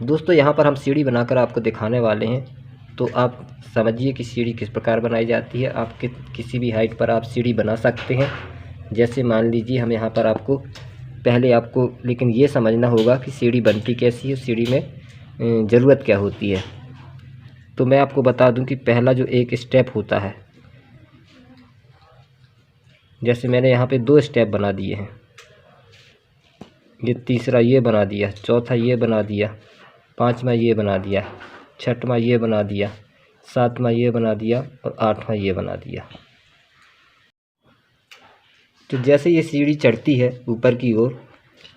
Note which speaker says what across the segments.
Speaker 1: दोस्तों यहाँ पर हम सीढ़ी बनाकर आपको दिखाने वाले हैं, तो आप समझिए कि सीढ़ी किस प्रकार बनाई जाती है। आप किसी भी हाइट पर आप सीढ़ी बना सकते हैं। जैसे मान लीजिए हम यहाँ पर पहले आपको लेकिन ये समझना होगा कि सीढ़ी बनती कैसी है, सीढ़ी में ज़रूरत क्या होती है। तो मैं आपको बता दूं कि पहला जो एक स्टेप होता है, जैसे मैंने यहाँ पे 2 स्टेप बना दिए हैं, ये तीसरा ये बना दिया, चौथा ये बना दिया, 5वां ये बना दिया, 6वां ये बना दिया, 7वां ये बना दिया और 8वां ये बना दिया। तो जैसे ये सीढ़ी चढ़ती है ऊपर की ओर,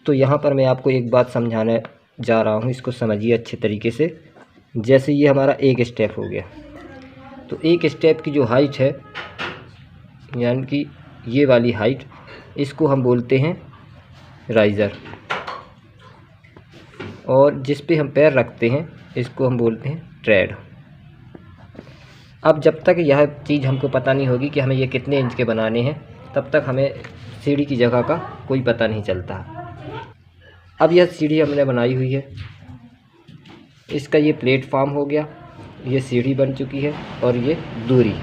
Speaker 1: तो यहाँ पर मैं आपको एक बात समझाने जा रहा हूँ, इसको समझिए अच्छे तरीके से। जैसे ये हमारा एक स्टेप हो गया, तो एक स्टेप की जो हाइट है, यानी कि ये वाली हाइट, इसको हम बोलते हैं राइज़र, और जिस पे हम पैर रखते हैं इसको हम बोलते हैं ट्रेड। अब जब तक यह चीज़ हमको पता नहीं होगी कि हमें ये कितने इंच के बनाने हैं, तब तक हमें सीढ़ी की जगह का कोई पता नहीं चलता। अब यह सीढ़ी हमने बनाई हुई है, इसका ये प्लेटफॉर्म हो गया, ये सीढ़ी बन चुकी है और ये दूरी।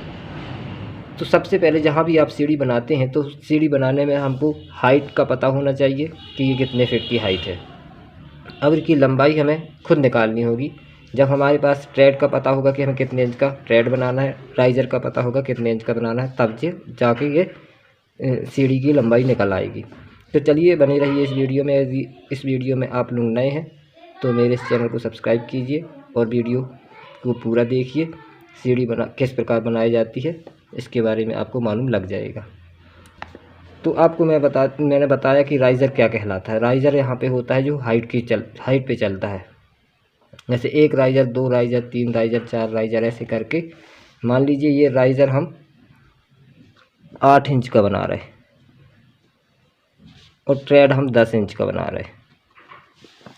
Speaker 1: तो सबसे पहले जहाँ भी आप सीढ़ी बनाते हैं, तो सीढ़ी बनाने में हमको हाइट का पता होना चाहिए कि ये कितने फीट की हाइट है। अब इसकी लंबाई हमें खुद निकालनी होगी। जब हमारे पास ट्रेड का पता होगा कि हमें कितने इंच का ट्रेड बनाना है, राइज़र का पता होगा कितने इंच का बनाना है, तब जाके ये सीढ़ी की लंबाई निकल आएगी। तो चलिए बने रहिए इस वीडियो में। इस वीडियो में आप लोग नए हैं तो मेरे इस चैनल को सब्सक्राइब कीजिए और वीडियो को पूरा देखिए। सीढ़ी किस प्रकार बनाई जाती है इसके बारे में आपको मालूम लग जाएगा। तो आपको मैंने बताया कि राइज़र क्या कहलाता है। राइज़र यहाँ पे होता है जो हाइट पे चलता है। जैसे 1 राइज़र, 2 राइज़र, 3 राइज़र, 4 राइज़र, ऐसे करके मान लीजिए ये राइज़र हम 8 इंच का बना रहे और ट्रेड हम 10 इंच का बना रहे।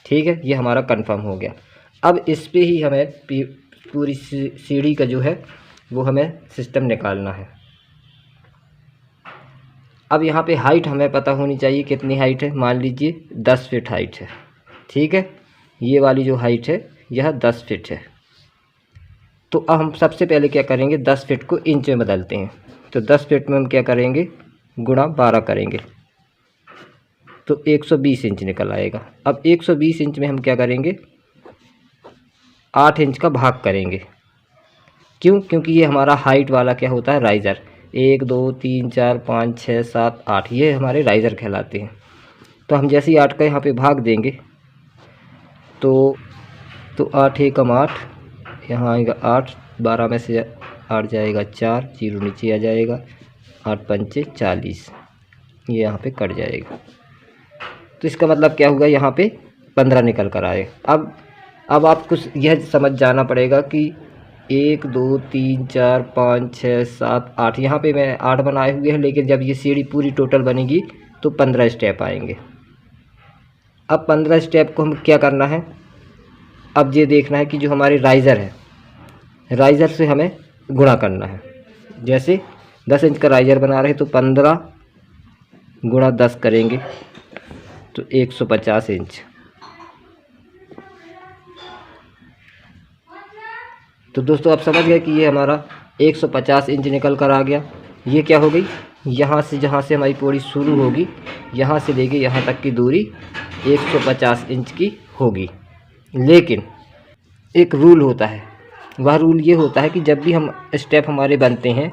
Speaker 1: ठीक है, ये हमारा कंफर्म हो गया। अब इस पे ही हमें पूरी सीढ़ी का जो है वो हमें सिस्टम निकालना है। अब यहाँ पे हाइट हमें पता होनी चाहिए कितनी हाइट है। मान लीजिए 10 फीट हाइट है। ठीक है, ये वाली जो हाइट है यह 10 फीट है। तो अब हम सबसे पहले क्या करेंगे, 10 फीट को इंच में बदलते हैं। तो 10 फीट में हम क्या करेंगे, गुणा 12 करेंगे तो 120 इंच निकल आएगा। अब 120 इंच में हम क्या करेंगे, 8 इंच का भाग करेंगे। क्यों? क्योंकि ये हमारा हाइट वाला क्या होता है, राइज़र। 1 2 3 4 5 6 7 8, ये हमारे राइज़र कहलाते हैं। तो हम जैसे ही 8 का यहाँ पे भाग देंगे तो 8 एकम 8, यहाँ आएगा 8, 12 में से 8 जाएगा 4, 0 नीचे आ जाएगा, 8 पंचे 40, ये यहाँ पे कट जाएगा। तो इसका मतलब क्या होगा, यहाँ पे 15 निकल कर आए। अब आपको यह समझ जाना पड़ेगा कि 1 2 3 4 5 6 7 8, यहाँ पे मैं 8 बनाए हुए हैं, लेकिन जब ये सीढ़ी पूरी टोटल बनेगी तो 15 स्टेप आएंगे। अब 15 स्टेप को हम क्या करना है, अब ये देखना है कि जो हमारे राइज़र है, राइज़र से हमें गुणा करना है। जैसे 10 इंच का राइज़र बना रहे तो 15 गुणा 10 करेंगे तो 150 इंच। तो दोस्तों आप समझ गए कि ये हमारा 150 इंच निकल कर आ गया। ये क्या हो गई, यहाँ से जहाँ से हमारी पौड़ी शुरू होगी, यहाँ से लेके यहाँ तक की दूरी 150 इंच की होगी। लेकिन एक रूल होता है, वह रूल ये होता है कि जब भी हम स्टेप हमारे बनते हैं,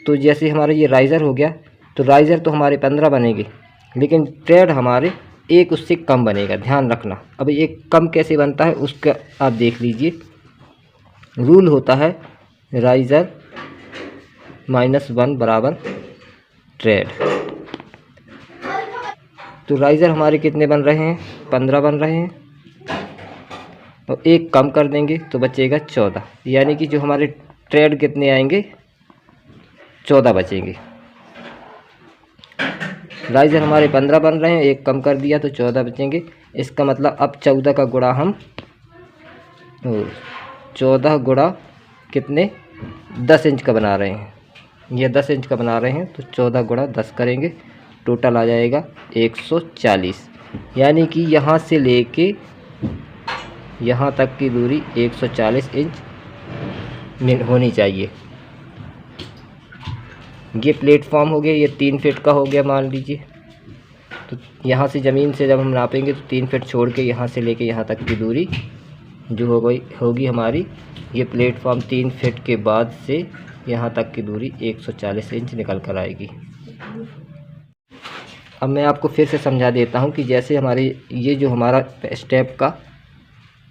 Speaker 1: तो जैसे हमारा ये राइज़र हो गया, तो राइज़र तो हमारे 15 बनेंगे, लेकिन ट्रेड हमारे एक उससे कम बनेगा। ध्यान रखना। अब एक कम कैसे बनता है उसका आप देख लीजिए। रूल होता है राइज़र -1 बराबर ट्रेड। तो राइज़र हमारे कितने बन रहे हैं, 15 बन रहे हैं, और एक कम कर देंगे तो बचेगा 14, यानी कि जो हमारे ट्रेड कितने आएंगे, 14 बचेंगे। राइज़र हमारे 15 बन रहे हैं, एक कम कर दिया तो 14 बचेंगे। इसका मतलब अब 14 का गुणा हम 14 गुणा कितने, 10 इंच का बना रहे हैं। ये 10 इंच का बना रहे हैं तो 14 गुणा 10 करेंगे, टोटल आ जाएगा 140। यानी कि यहाँ से लेके यहाँ तक की दूरी 140 इंच होनी चाहिए। ये प्लेटफॉर्म हो गया, ये 3 फीट का हो गया मान लीजिए। तो यहाँ से ज़मीन से जब हम नापेंगे तो 3 फीट छोड़ के यहाँ से लेके यहाँ तक की दूरी जो होगी हमारी, ये प्लेटफॉर्म 3 फीट के बाद से यहाँ तक की दूरी 140 इंच निकल कर आएगी। अब मैं आपको फिर से समझा देता हूँ कि जैसे हमारे ये जो हमारा स्टेप का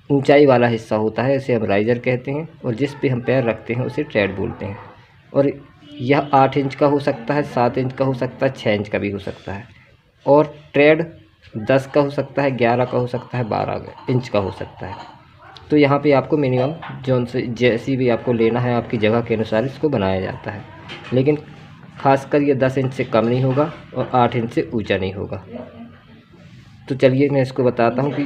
Speaker 1: ऊंचाई वाला हिस्सा होता है इसे हम राइज़र कहते हैं, और जिस पे हम पैर रखते हैं उसे ट्रेड बोलते हैं। और यह 8 इंच का हो सकता है, 7 इंच का हो सकता है, 6 इंच का भी हो सकता है। और ट्रेड 10 का हो सकता है, 11 का हो सकता है, 12 इंच का हो सकता है। तो यहाँ पे आपको मिनिमम जोन से जैसी भी आपको लेना है आपकी जगह के अनुसार इसको बनाया जाता है, लेकिन खासकर ये 10 इंच से कम नहीं होगा और 8 इंच से ऊंचा नहीं होगा। तो चलिए मैं इसको बताता हूँ कि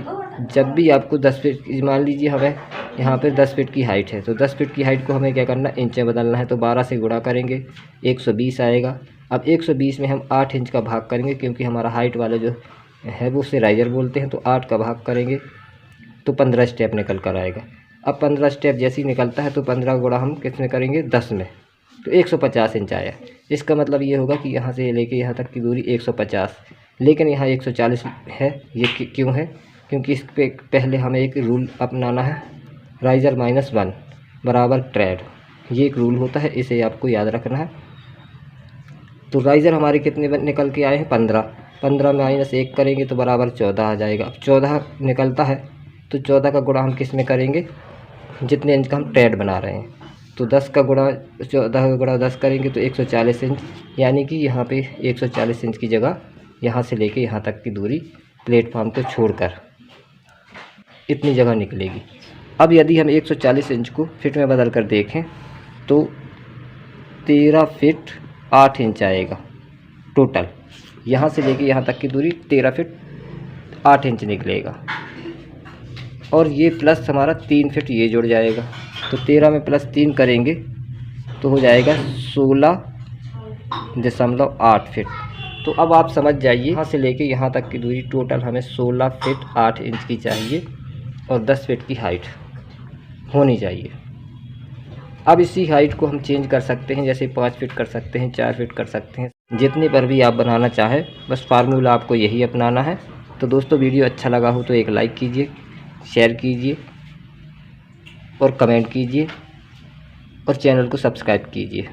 Speaker 1: जब भी आपको 10 फीट, मान लीजिए हमें यहाँ पे 10 फीट की हाइट है, तो 10 फीट की हाइट को हमें क्या करना, इंच में बदलना है। तो 12 से गुणा करेंगे 120 आएगा। अब 120 में हम 8 इंच का भाग करेंगे, क्योंकि हमारा हाइट वाला जो है वो उसे राइज़र बोलते हैं। तो 8 का भाग करेंगे तो 15 स्टेप निकल कर आएगा। अब 15 स्टेप जैसे ही निकलता है तो 15 गुणा हम किस में करेंगे, 10 में, तो 150 इंच आया। इसका मतलब ये होगा कि यहाँ से लेके यहाँ तक की दूरी 150, लेकिन यहाँ 140 है। ये क्यों है, क्योंकि इस पे पहले हमें एक रूल अपनाना है, राइज़र -1 बराबर ट्रेड। ये एक रूल होता है, इसे आपको याद रखना है। तो राइज़र हमारे कितने निकल के आए हैं, 15। 15 में -1 करेंगे तो बराबर 14 आ जाएगा। अब 14 निकलता है तो 14 का गुणा हम किस में करेंगे, जितने इंच का हम ट्रेड बना रहे हैं। तो 10 का गुणा 14 का गुणा 10 करेंगे तो 140 इंच, यानी कि यहाँ पे 140 इंच की जगह यहाँ से लेके यहाँ तक की दूरी प्लेटफॉर्म को छोड़कर इतनी जगह निकलेगी। अब यदि हम 140 इंच को फिट में बदल कर देखें तो 13 फीट 8 इंच आएगा टोटल। यहाँ से लेके यहाँ तक की दूरी 13 फीट 8 इंच निकलेगा। और ये प्लस हमारा 3 फीट ये जुड़ जाएगा, तो 13 में +3 करेंगे तो हो जाएगा 16.8 फीट। तो अब आप समझ जाइए, यहाँ से लेके यहाँ तक की दूरी टोटल हमें 16 फीट 8 इंच की चाहिए और 10 फीट की हाइट होनी चाहिए। अब इसी हाइट को हम चेंज कर सकते हैं, जैसे 5 फीट कर सकते हैं, 4 फीट कर सकते हैं, जितने पर भी आप बनाना चाहें। बस फार्मूला आपको यही अपनाना है। तो दोस्तों वीडियो अच्छा लगा हो तो एक लाइक कीजिए, शेयर कीजिए और कमेंट कीजिए और चैनल को सब्सक्राइब कीजिए।